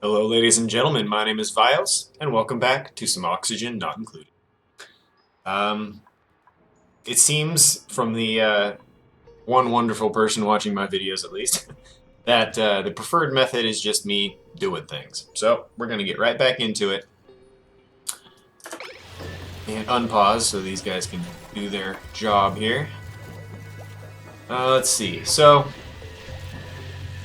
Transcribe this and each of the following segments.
Hello, ladies and gentlemen. My name is Vios, and welcome back to some oxygen not included. Um, it seems from the one wonderful person watching my videos, at least, that the preferred method is just me doing things. So we're gonna get right back into it and unpause so these guys can do their job here. Let's see. So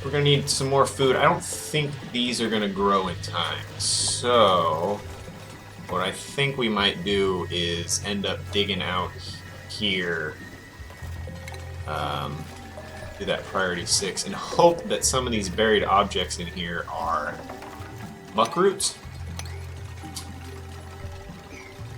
we're gonna need some more food. I don't think these are gonna grow in time. So what I think we might do is end up digging out here, um, do that priority 6, and hope that some of these buried objects in here are muck roots,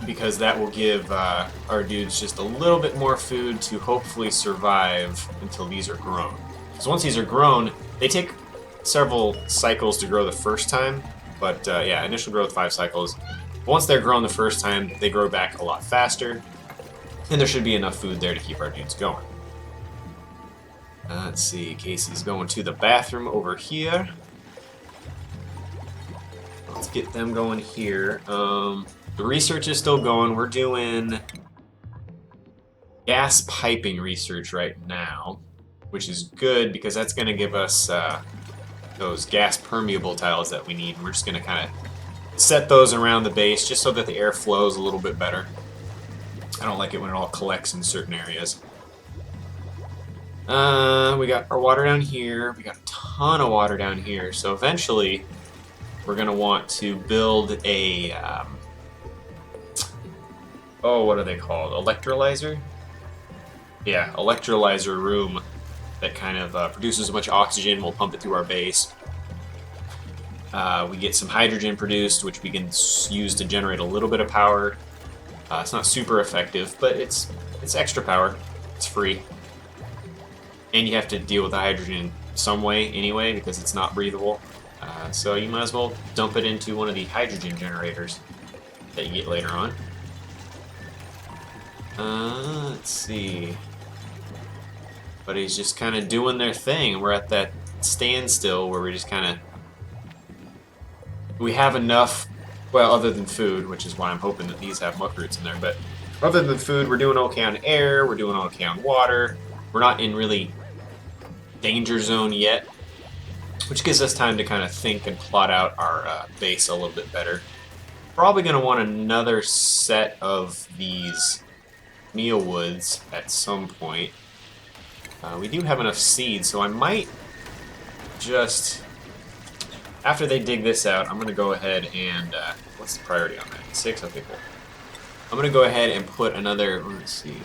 because that will give our dudes just a little bit more food to hopefully survive until these are grown. Because once these are grown, they take several cycles to grow the first time, but yeah, initial growth 5 cycles. Once they're grown the first time, they grow back a lot faster, and there should be enough food there to keep our dudes going. Let's see, Casey's going to the bathroom over here. Let's get them going here. The research is still going. We're doing gas piping research right now, which is good because that's going to give us those gas permeable tiles that we need. We're just going to kind of set those around the base just so that the air flows a little bit better. I don't like it when it all collects in certain areas. We got our water down here. We got a ton of water down here. So eventually, we're going to want to build a... what are they called? Electrolyzer? Yeah, electrolyzer room that kind of produces a bunch of oxygen. We'll pump it through our base. We get some hydrogen produced, which we can use to generate a little bit of power. It's not super effective, but it's extra power. It's free. And you have to deal with the hydrogen some way anyway because it's not breathable. So you might as well dump it into one of the hydrogen generators that you get later on. Let's see. But he's just kind of doing their thing. We're at that standstill where we just kind of... We have enough, well, other than food, which is why I'm hoping that these have muck roots in there, but other than food, we're doing okay on air, we're doing okay on water. We're not in really danger zone yet, which gives us time to kind of think and plot out our base a little bit better. Probably going to want another set of these meal woods at some point. We do have enough seeds, so I might just... After they dig this out, I'm going to go ahead and... what's the priority on that? 6? Okay, cool. I'm going to go ahead and put another... Let's see.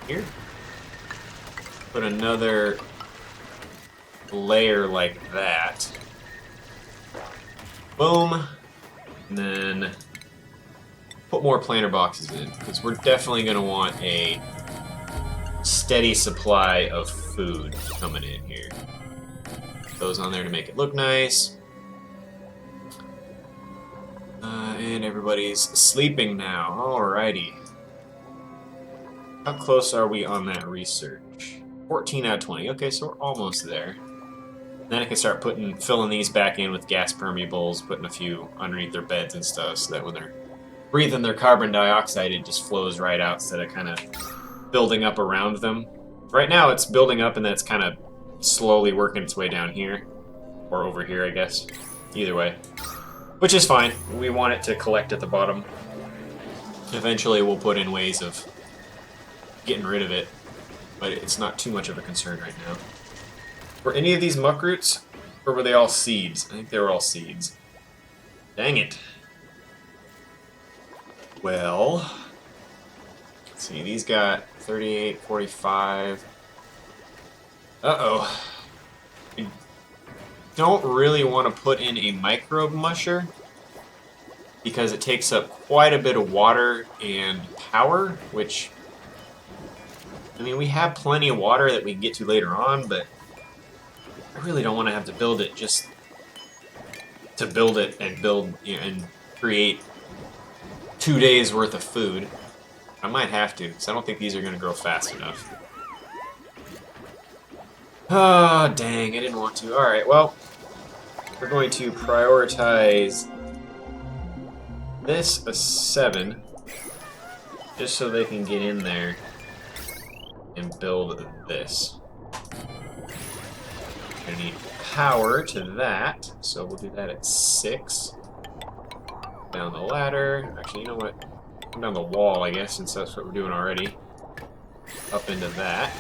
Here? Put another layer like that. Boom. And then put more planter boxes in, because we're definitely going to want a steady supply of food coming in here. Put those on there to make it look nice. And everybody's sleeping now. Alrighty. How close are we on that research? 14 out of 20. Okay, so we're almost there. Then I can start filling these back in with gas permeables, putting a few underneath their beds and stuff, so that when they're breathing their carbon dioxide, it just flows right out instead of kind of building up around them. Right now, it's building up and then it's kind of slowly working its way down here, or over here, I guess. Either way, which is fine. We want it to collect at the bottom. Eventually, we'll put in ways of getting rid of it, but it's not too much of a concern right now. Were any of these muck roots, or were they all seeds? I think they were all seeds. Dang it. Well, let's see, these got 38, 45. Uh-oh. I don't really want to put in a microbe musher, because it takes up quite a bit of water and power, which... I mean, we have plenty of water that we can get to later on, but I really don't want to have to build it just to build it and build, you know, and create 2 days worth of food. I might have to, because I don't think these are going to grow fast enough. Ah, dang, I didn't want to. Alright, well, we're going to prioritize this a 7, just so they can get in there and build this. We're gonna need power to that, so we'll do that at 6. Down the ladder. Actually, you know what? Come down the wall, I guess, since that's what we're doing already. Up into that.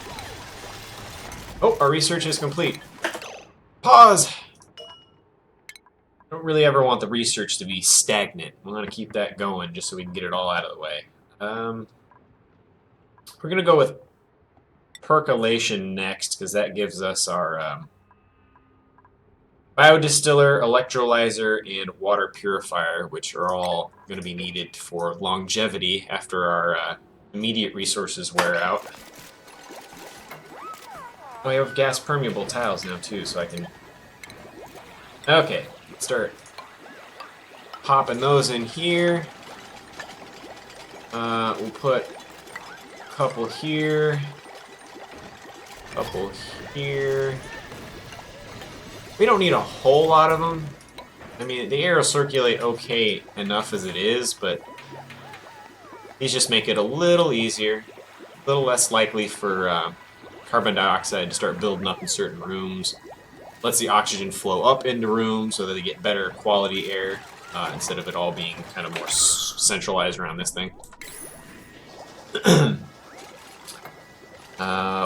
Oh, our research is complete. Pause! I don't really ever want the research to be stagnant. We want to keep that going just so we can get it all out of the way. We're going to go with percolation next, because that gives us our biodistiller, electrolyzer, and water purifier, which are all going to be needed for longevity after our immediate resources wear out. Oh, we have gas permeable tiles now too, so I can... Okay, let's start popping those in here. We'll put a couple here, couple here. We don't need a whole lot of them. I mean, the air will circulate okay enough as it is, but these just make it a little easier, a little less likely for carbon dioxide to start building up in certain rooms. Lets the oxygen flow up into rooms so that they get better quality air instead of it all being kind of more centralized around this thing.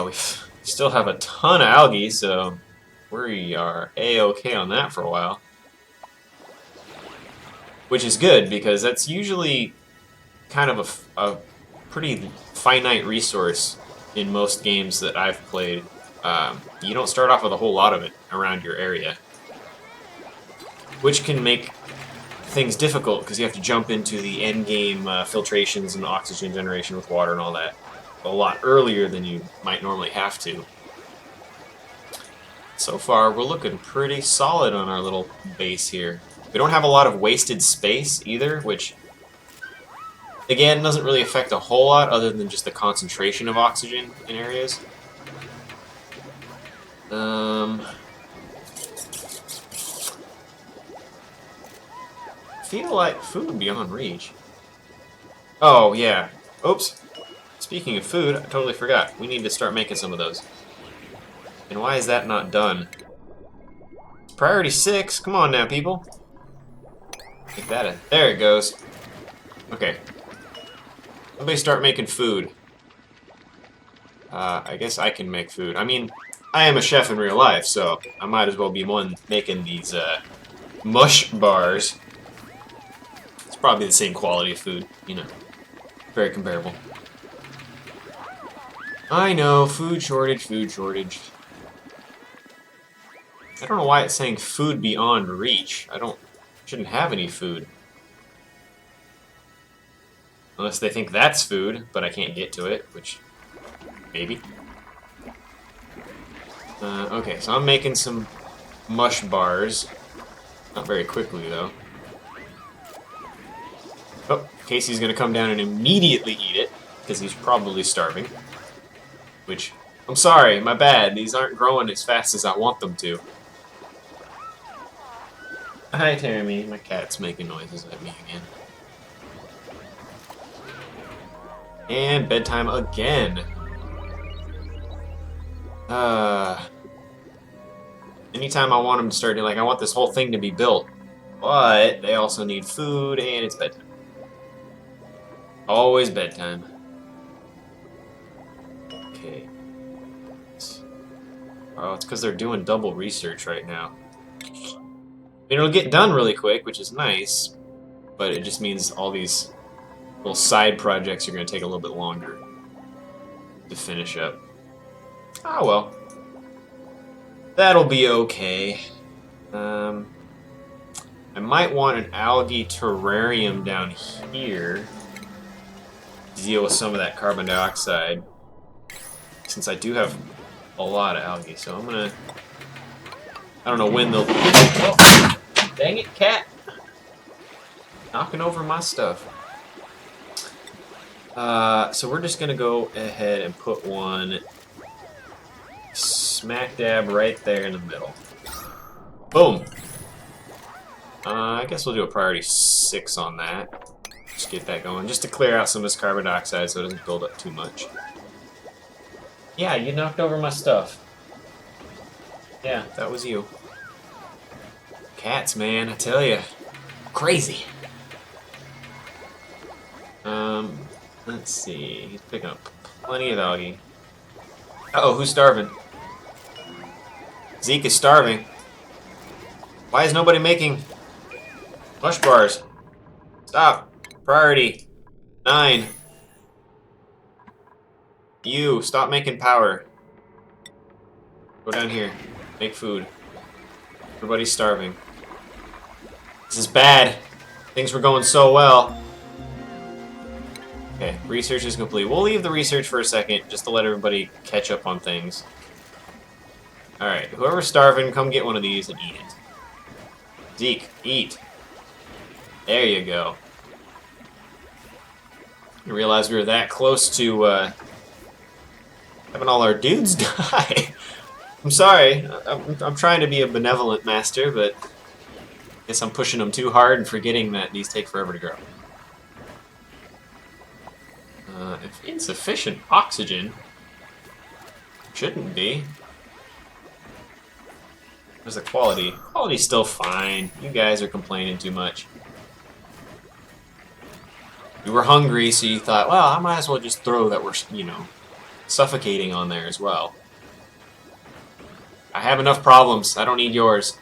We still have a ton of algae, so we are A-okay on that for a while. Which is good, because that's usually kind of a pretty finite resource in most games that I've played. You don't start off with a whole lot of it around your area, which can make things difficult because you have to jump into the end game filtrations and oxygen generation with water and all that a lot earlier than you might normally have to. So far, we're looking pretty solid on our little base here. We don't have a lot of wasted space either, which again doesn't really affect a whole lot other than just the concentration of oxygen in areas. Feel like food beyond reach. Oh yeah. Oops. Speaking of food, I totally forgot. We need to start making some of those. And why is that not done? It's priority 6. Come on now, people. Get that in. There it goes. Okay. Somebody start making food. I guess I can make food. I mean, I am a chef in real life, so I might as well be one making these mush bars. It's probably the same quality of food, you know. Very comparable. I know, food shortage, food shortage. I don't know why it's saying food beyond reach. Shouldn't have any food. Unless they think that's food, but I can't get to it, which, maybe. Okay, so I'm making some mush bars. Not very quickly, though. Oh, Casey's gonna come down and immediately eat it, because he's probably starving. Which, I'm sorry, my bad. These aren't growing as fast as I want them to. Hi, Tammy. My cat's making noises at me again. And bedtime again. Anytime I want them to start doing, like, I want this whole thing to be built. But they also need food, and it's bedtime. Always bedtime. Okay. Oh, it's because they're doing double research right now. It'll get done really quick, which is nice, but it just means all these little side projects are going to take a little bit longer to finish up. Ah, well. That'll be okay. I might want an algae terrarium down here to deal with some of that carbon dioxide, since I do have a lot of algae, so I'm going to... I don't know when they'll... Oh, dang it, cat! Knocking over my stuff. So we're just gonna go ahead and put one smack dab right there in the middle. Boom! I guess we'll do a priority 6 on that. Just get that going, just to clear out some of this carbon dioxide so it doesn't build up too much. Yeah, you knocked over my stuff. Yeah, that was you. Cats, man, I tell you. Crazy. Let's see. He's picking up plenty of algae. Uh-oh, who's starving? Zeke is starving. Why is nobody making mush bars? Stop. Priority 9. You, stop making power. Go down here. Make food. Everybody's starving. This is bad. Things were going so well. Okay, research is complete. We'll leave the research for a second, just to let everybody catch up on things. Alright, whoever's starving, come get one of these and eat it. Zeke, eat. There you go. I realized we were that close to having all our dudes die. I'm sorry. I'm trying to be a benevolent master, but I guess I'm pushing them too hard and forgetting that these take forever to grow. If insufficient oxygen, shouldn't be. Where's the quality? Quality's still fine. You guys are complaining too much. You were hungry, so you thought, well, I might as well just throw that we're, you know, suffocating on there as well. I have enough problems. I don't need yours.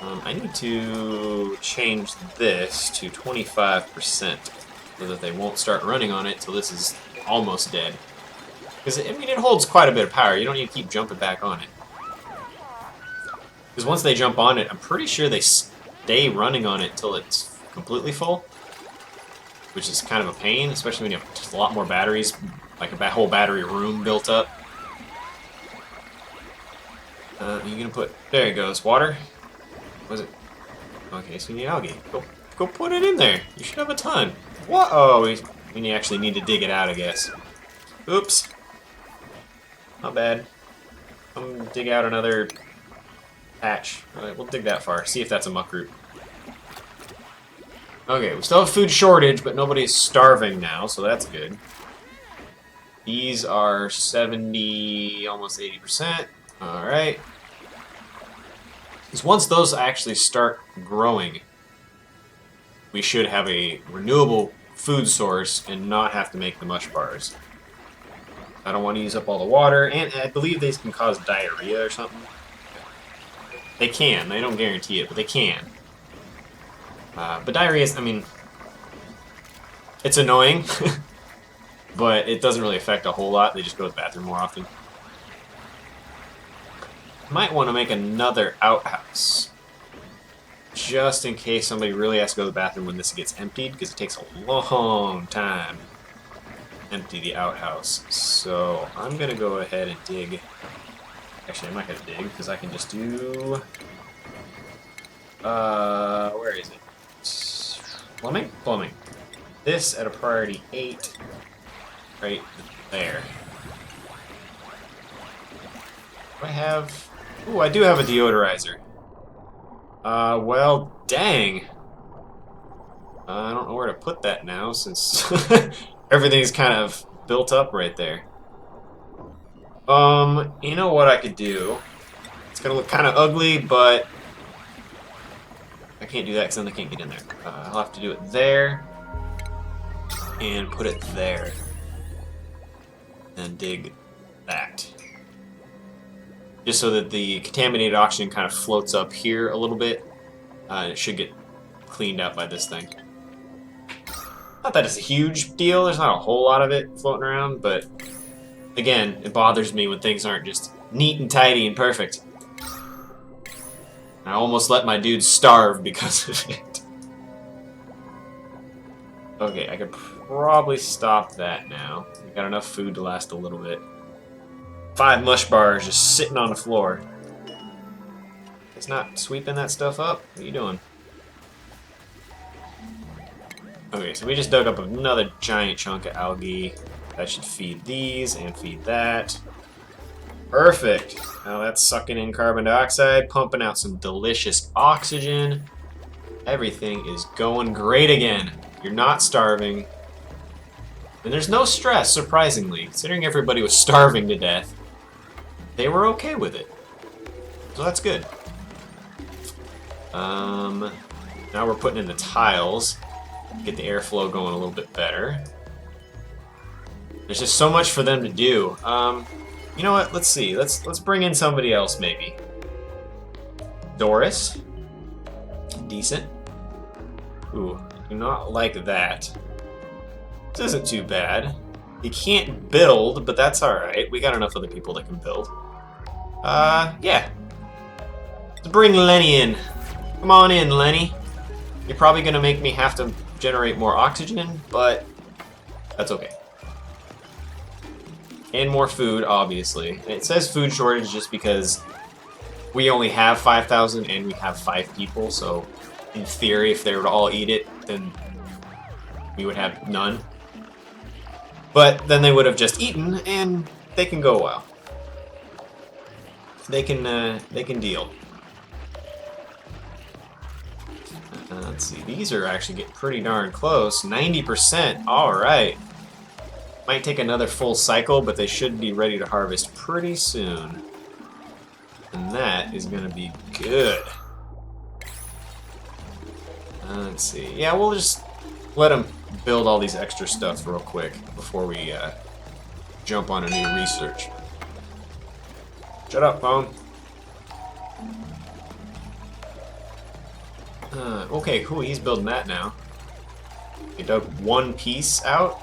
I need to change this to 25% so that they won't start running on it till this is almost dead. Because, I mean, it holds quite a bit of power. You don't need to keep jumping back on it. Because once they jump on it, I'm pretty sure they stay running on it till it's completely full. Which is kind of a pain, especially when you have a lot more batteries, like a whole battery room built up. You're gonna put... There it goes. Water? Was it? Okay, so you need algae. Go put it in there. You should have a ton. What? Oh, you actually need to dig it out, I guess. Oops. Not bad. Come dig out another patch. Alright, we'll dig that far. See if that's a muck root. Okay, we still have food shortage, but nobody's starving now, so that's good. These are 70, almost 80%. Alright. Because once those actually start growing, we should have a renewable food source and not have to make the mush bars. I don't want to use up all the water, and I believe these can cause diarrhea or something. They can. They don't guarantee it, but they can. But diarrhea is, I mean, it's annoying, but it doesn't really affect a whole lot. They just go to the bathroom more often. Might want to make another outhouse, just in case somebody really has to go to the bathroom when this gets emptied, because it takes a long time to empty the outhouse. So I'm going to go ahead and dig. Actually, I'm not going to dig, because I can just do... where is it? Plumbing? Plumbing. This at a priority 8, right there. Do I have... Ooh, I do have a deodorizer. Well, dang. I don't know where to put that now, since everything's kind of built up right there. You know what I could do? It's gonna look kind of ugly, but I can't do that because then they can't get in there. I'll have to do it there, and put it there, and dig that. Just so that the contaminated oxygen kind of floats up here a little bit. It should get cleaned out by this thing. Not that it's a huge deal, there's not a whole lot of it floating around, but again, it bothers me when things aren't just neat and tidy and perfect. I almost let my dudes starve because of it. Okay, I could probably stop that now. We got enough food to last a little bit. 5 mush bars just sitting on the floor. It's not sweeping that stuff up? What are you doing? Okay, so we just dug up another giant chunk of algae. That should feed these and feed that. Perfect. Now that's sucking in carbon dioxide, pumping out some delicious oxygen. Everything is going great again. You're not starving. And there's no stress, surprisingly. Considering everybody was starving to death, they were okay with it. So that's good. Now we're putting in the tiles. Get the airflow going a little bit better. There's just so much for them to do. You know what? Let's see. Let's bring in somebody else, maybe. Doris. Decent. Ooh, do not like that. This isn't too bad. He can't build, but that's alright. We got enough other people that can build. Yeah. Let's bring Lenny in. Come on in, Lenny. You're probably gonna make me have to generate more oxygen, but that's okay. And more food, obviously. And it says food shortage just because we only have 5,000 and we have 5 people, so in theory, if they were to all eat it, then we would have none. But then they would have just eaten, and they can go a while. They can deal. Let's see, these are actually getting pretty darn close. 90%, alright. Might take another full cycle, but they should be ready to harvest pretty soon. And that is going to be good. Let's see. Yeah, we'll just let them build all these extra stuff real quick before we jump on a new research. Shut up, phone. Okay, cool. He's building that now. He dug one piece out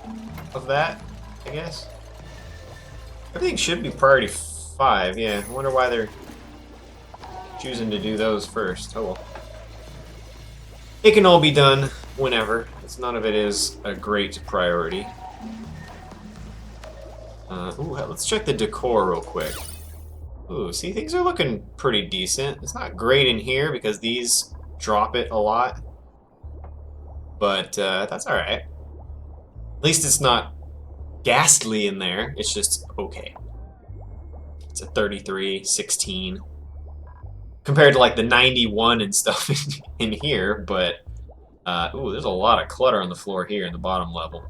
of that, I guess. Everything should be priority 5. Yeah, I wonder why they're choosing to do those first. Oh well. It can all be done whenever. None of it is a great priority. Ooh, let's check the decor real quick. Ooh, see, things are looking pretty decent. It's not great in here because these drop it a lot. But that's alright. At least it's not ghastly in there. It's just okay. It's a 33, 16. Compared to like the 91 and stuff in here, but ooh, there's a lot of clutter on the floor here in the bottom level.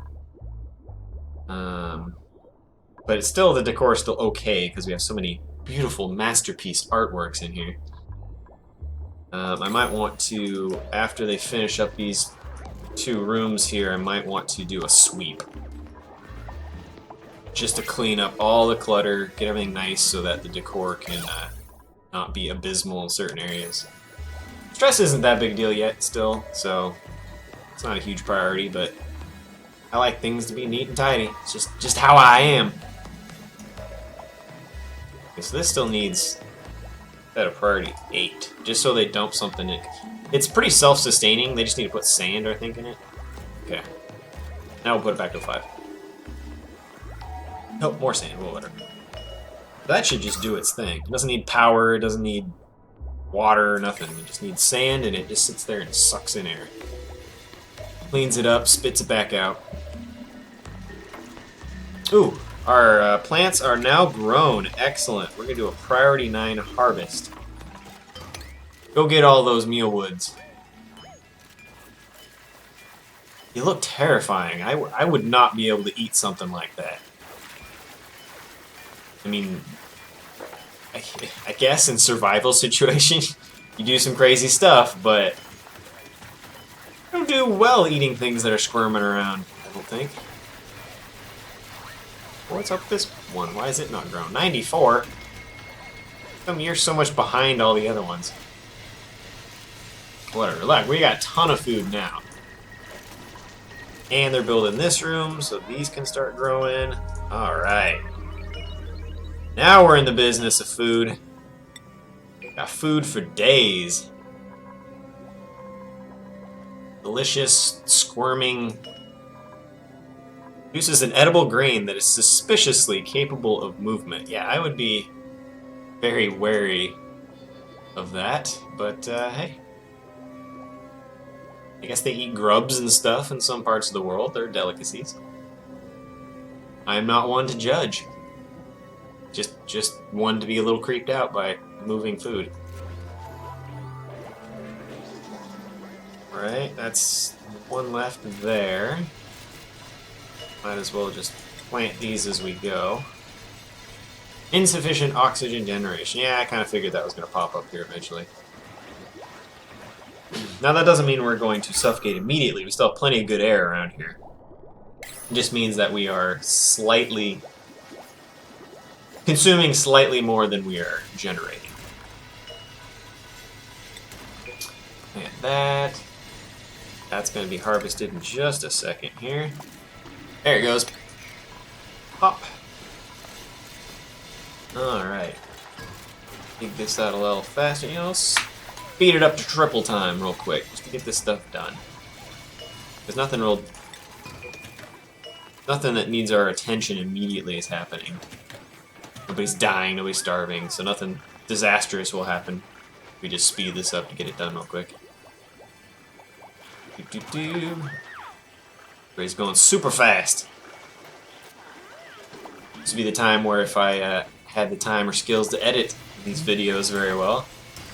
But it's still, the decor is still okay because we have so many beautiful masterpiece artworks in here. I might want to, after they finish up these 2 rooms here, I might want to do a sweep. Just to clean up all the clutter, get everything nice so that the decor can not be abysmal in certain areas. Stress isn't that big a deal yet still, so it's not a huge priority, but I like things to be neat and tidy. It's just how I am. Okay, so this still needs at a priority 8, just so they dump something in. It's pretty self-sustaining, they just need to put sand, I think, in it. Okay. Now we'll put it back to 5. Nope, more sand, well, whatever. That should just do its thing. It doesn't need power, it doesn't need water or nothing. It just needs sand, and it just sits there and sucks in air. Cleans it up, spits it back out. Ooh, our plants are now grown. Excellent. We're going to do a priority 9 harvest. Go get all those meal woods. You look terrifying. I would not be able to eat something like that. I mean, I guess in survival situation, you do some crazy stuff, but I don't do well eating things that are squirming around, I don't think. What's up with this one? Why is it not grown? 94? How come you're so much behind all the other ones? Whatever, look, we got a ton of food now. And they're building this room, so these can start growing. Alright. Now we're in the business of food. Got food for days. Delicious, squirming. Produces an edible grain that is suspiciously capable of movement. Yeah, I would be very wary of that, but hey. I guess they eat grubs and stuff in some parts of the world. They're delicacies. I am not one to judge. Just one to be a little creeped out by moving food. Alright, that's one left there. Might as well just plant these as we go. Insufficient oxygen generation. Yeah, I kind of figured that was going to pop up here eventually. Now that doesn't mean we're going to suffocate immediately. We still have plenty of good air around here. It just means that we are slightly... consuming slightly more than we are generating. And that's going to be harvested in just a second here. There it goes. Pop. Alright. Dig this out a little faster. You know, speed it up to triple time real quick, just to get this stuff done. There's nothing that needs our attention immediately is happening. Nobody's dying, nobody's starving, so nothing disastrous will happen. We just speed this up to get it done real quick. Everybody's going super fast. This would be the time where if I had the time or skills to edit these videos very well,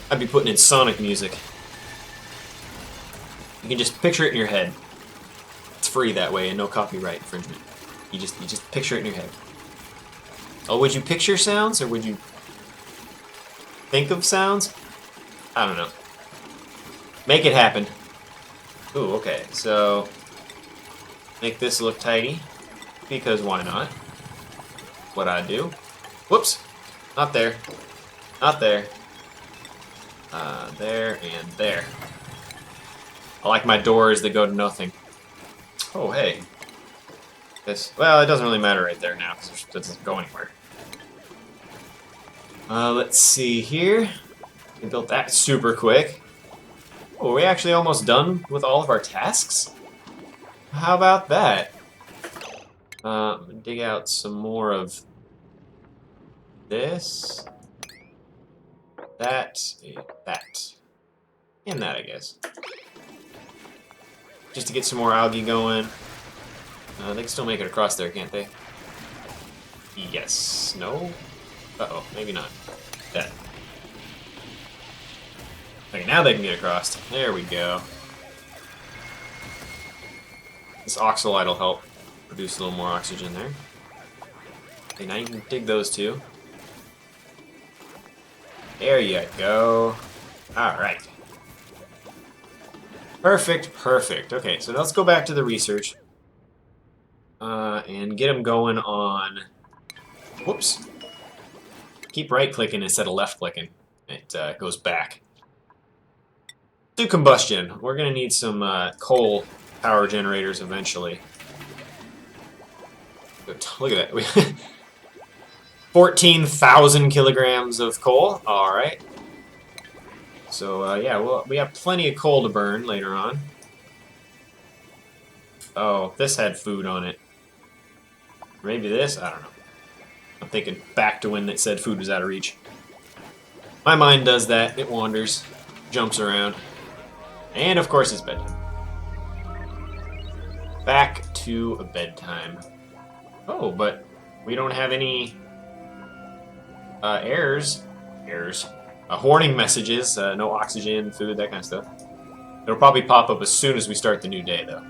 I'd be putting in Sonic music. You can just picture it in your head. It's free that way and no copyright infringement. You just picture it in your head. Oh, would you picture sounds or would you think of sounds? I don't know. Make it happen. Ooh, okay, so make this look tidy, because why not? What I do. Whoops! Not there. Not there. There and there. I like my doors that go to nothing. Oh, hey. This, well, it doesn't really matter right there now, because it doesn't go anywhere. Let's see here. We built that super quick. Oh, are we actually almost done with all of our tasks? How about that? I'm gonna dig out some more of this, that, and that, I guess. Just to get some more algae going. They can still make it across there, can't they? Yes. No? Uh-oh, maybe not. That. Okay, now they can get across. There we go. This oxalite will help produce a little more oxygen there. Okay, now you can dig those two. There you go. Alright. Perfect, perfect. Okay, so let's go back to the research. And get them going on... Whoops. Keep right-clicking instead of left-clicking. It goes back. Do combustion. We're going to need some coal power generators eventually. Look at that. 14,000 kilograms of coal. Alright. So, yeah, well, we have plenty of coal to burn later on. Oh, this had food on it. Maybe this? I don't know. I'm thinking back to when it said food was out of reach. My mind does that. It wanders. Jumps around. And, of course, it's bedtime. Back to bedtime. Oh, but we don't have any warning messages, no oxygen, food, that kind of stuff. It'll probably pop up as soon as we start the new day, though.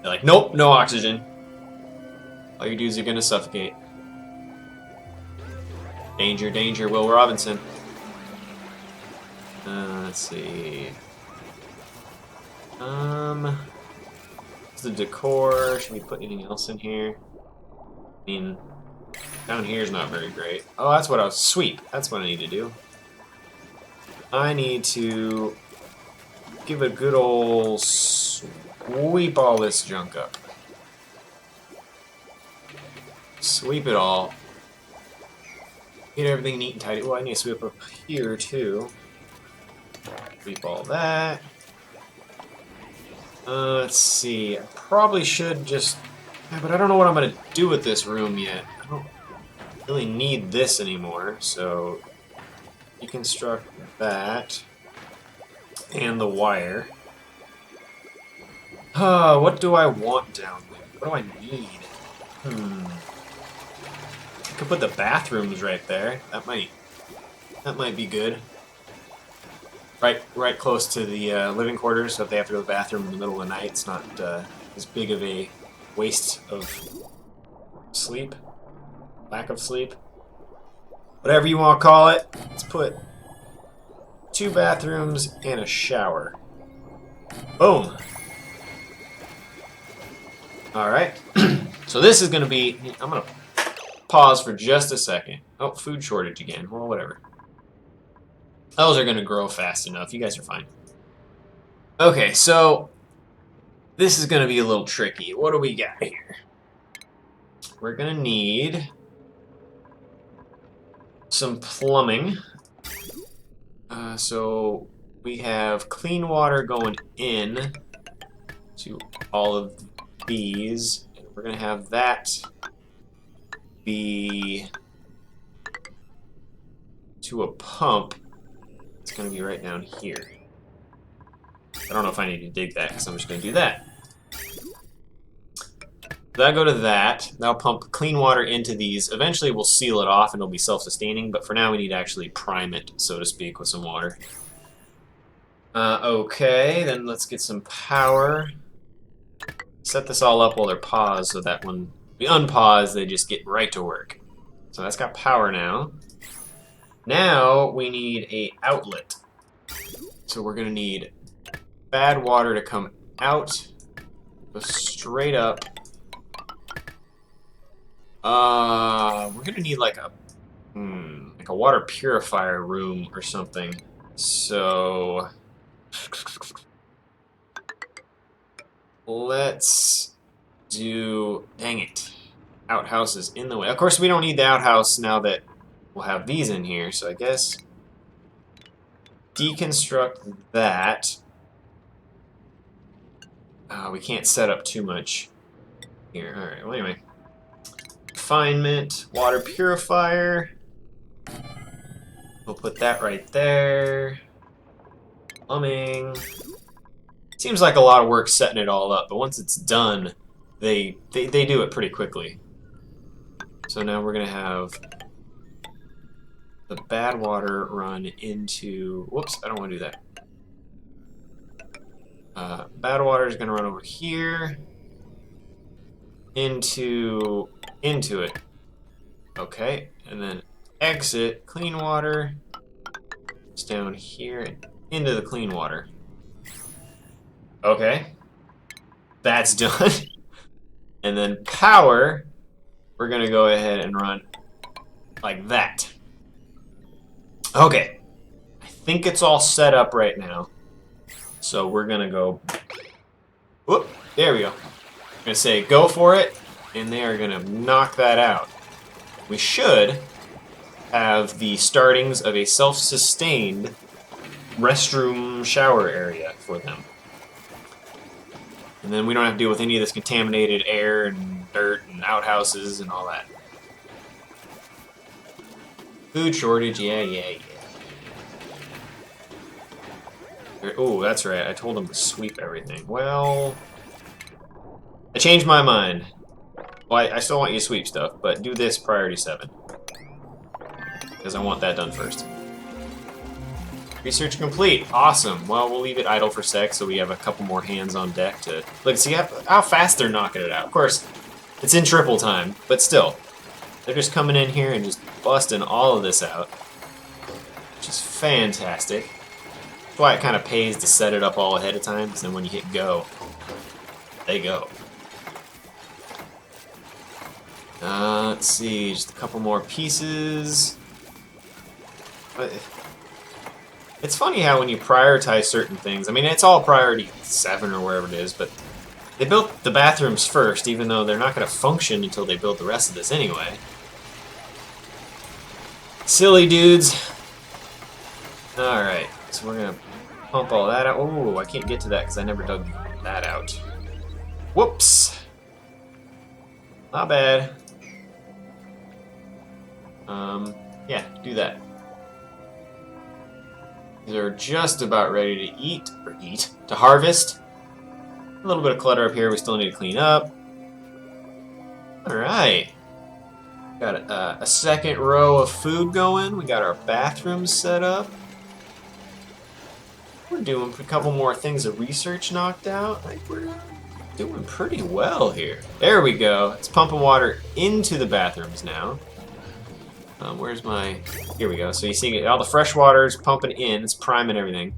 They're like, nope, no oxygen. All your dudes are gonna suffocate. Danger, danger, Will Robinson. Let's see. The decor. Should we put anything else in here? I mean, down here is not very great. Oh, that's what I was... Sweep. That's what I need to do. I need to give a good old sweep all this junk up. Sweep it all. Get everything neat and tidy. Oh, I need to sweep up here, too. Sweep all that. Let's see. I probably should just... Yeah, but I don't know what I'm going to do with this room yet. I don't really need this anymore, so... Deconstruct that. And the wire. What do I want down there? What do I need? Could put the bathrooms right there. That might be good. Right close to the living quarters, so if they have to go to the bathroom in the middle of the night, it's not as big of a waste of sleep, lack of sleep, whatever you want to call it. Let's put 2 bathrooms and a shower. Boom. All right. So this is going to be. I'm going to pause for just a second. Oh, food shortage again. Well, whatever. Those are going to grow fast enough. You guys are fine. Okay, so this is going to be a little tricky. What do we got here? We're going to need some plumbing. So we have clean water going in to all of these. And we're going to have that be to a pump. It's going to be right down here. I don't know if I need to dig that, because I'm just going to do that. That'll go to that. That'll pump clean water into these. Eventually we'll seal it off and it'll be self-sustaining, but for now we need to actually prime it, so to speak, with some water. Okay, then let's get some power. Set this all up while they're paused, so that when we unpause, they just get right to work. So that's got power now. Now we need an outlet. So we're going to need bad water to come out, go straight up. We're gonna need like a water purifier room or something. So let's do. Dang it! Outhouse is in the way. Of course, we don't need the outhouse now that we'll have these in here. So I guess deconstruct that. We can't set up too much here. All right. Well, anyway. Refinement, water purifier. We'll put that right there. Plumbing. Seems like a lot of work setting it all up, but once it's done, they do it pretty quickly. So now we're gonna have the bad water run into. Whoops! I don't want to do that. Bad water is gonna run over here into it. Okay, and then exit clean water. It's down here and into the clean water. Okay, that's done. And then power, we're gonna go ahead and run like that. Okay, I think it's all set up right now. So we're gonna go. Whoop! There we go. I'm gonna say go for it, and they are gonna knock that out. We should have the startings of a self-sustained restroom shower area for them. And then we don't have to deal with any of this contaminated air and dirt and outhouses and all that. Food shortage, yeah. Oh, that's right. I told them to sweep everything. Well, I changed my mind. Well, I still want you to sweep stuff, but do this priority 7. Because I want that done first. Research complete. Awesome. Well, we'll leave it idle for a sec so we have a couple more hands on deck to... Look, see how fast they're knocking it out. Of course, it's in triple time, but still. They're just coming in here and just busting all of this out. Which is fantastic. That's why it kind of pays to set it up all ahead of time, because then when you hit go, they go. Let's see, just a couple more pieces. But it's funny how when you prioritize certain things, I mean, it's all priority 7 or wherever it is, but they built the bathrooms first, even though they're not going to function until they build the rest of this anyway. Silly dudes. Alright, so we're going to pump all that out. Oh, I can't get to that because I never dug that out. Whoops. Not bad. Yeah, do that. They're just about ready to harvest. A little bit of clutter up here we still need to clean up. Alright. Got a second row of food going. We got our bathrooms set up. We're doing a couple more things of research knocked out. Like we're doing pretty well here. There we go. It's pumping water into the bathrooms now. Where's my... Here we go. So you see all the fresh water is pumping in. It's priming everything.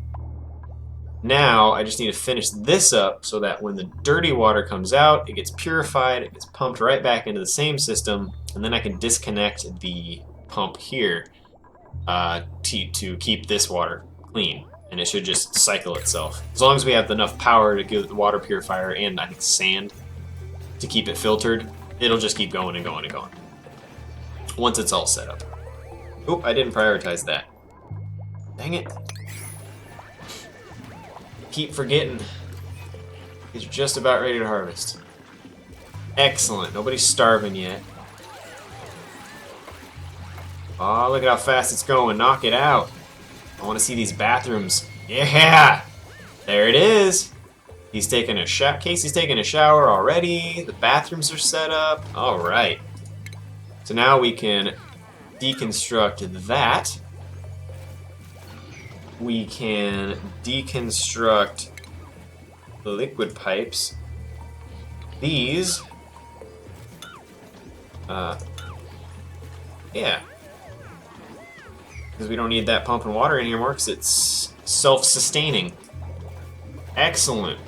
Now I just need to finish this up so that when the dirty water comes out, it gets purified, it gets pumped right back into the same system, and then I can disconnect the pump here to keep this water clean. And it should just cycle itself. As long as we have enough power to give the water purifier and I think sand to keep it filtered, it'll just keep going and going and going. Once it's all set up. Oop, I didn't prioritize that. Dang it. Keep forgetting. Because you're just about ready to harvest. Excellent. Nobody's starving yet. Oh, look at how fast it's going. Knock it out. I want to see these bathrooms. Yeah! There it is. He's taking a shower. Casey's taking a shower already. The bathrooms are set up. All right. So now we can deconstruct that. We can deconstruct the liquid pipes. These. Yeah. Because we don't need that pumping water in here anymore because it's self-sustaining. Excellent.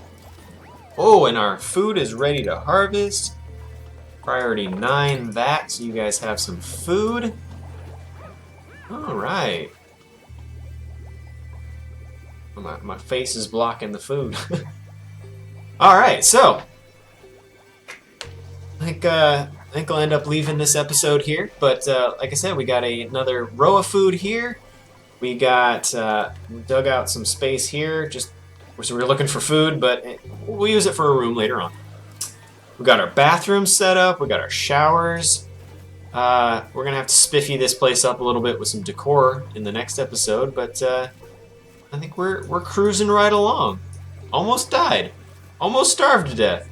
Oh, and our food is ready to harvest. Priority 9 that, so you guys have some food. Alright. My face is blocking the food. Alright, so I think I'll end up leaving this episode here, but like I said, we got another row of food here. We got dug out some space here, just so we're looking for food, but we'll use it for a room later on. We got our bathroom set up. We got our showers. We're gonna have to spiffy this place up a little bit with some decor in the next episode, but I think we're cruising right along. Almost died, almost starved to death,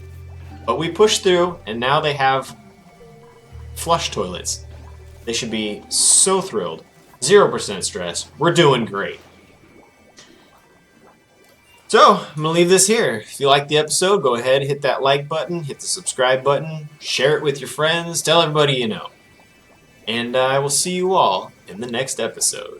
but we pushed through, and now they have flush toilets. They should be so thrilled. 0% stress. We're doing great. So, I'm going to leave this here. If you liked the episode, go ahead, hit that like button, hit the subscribe button, share it with your friends, tell everybody you know. And I will see you all in the next episode.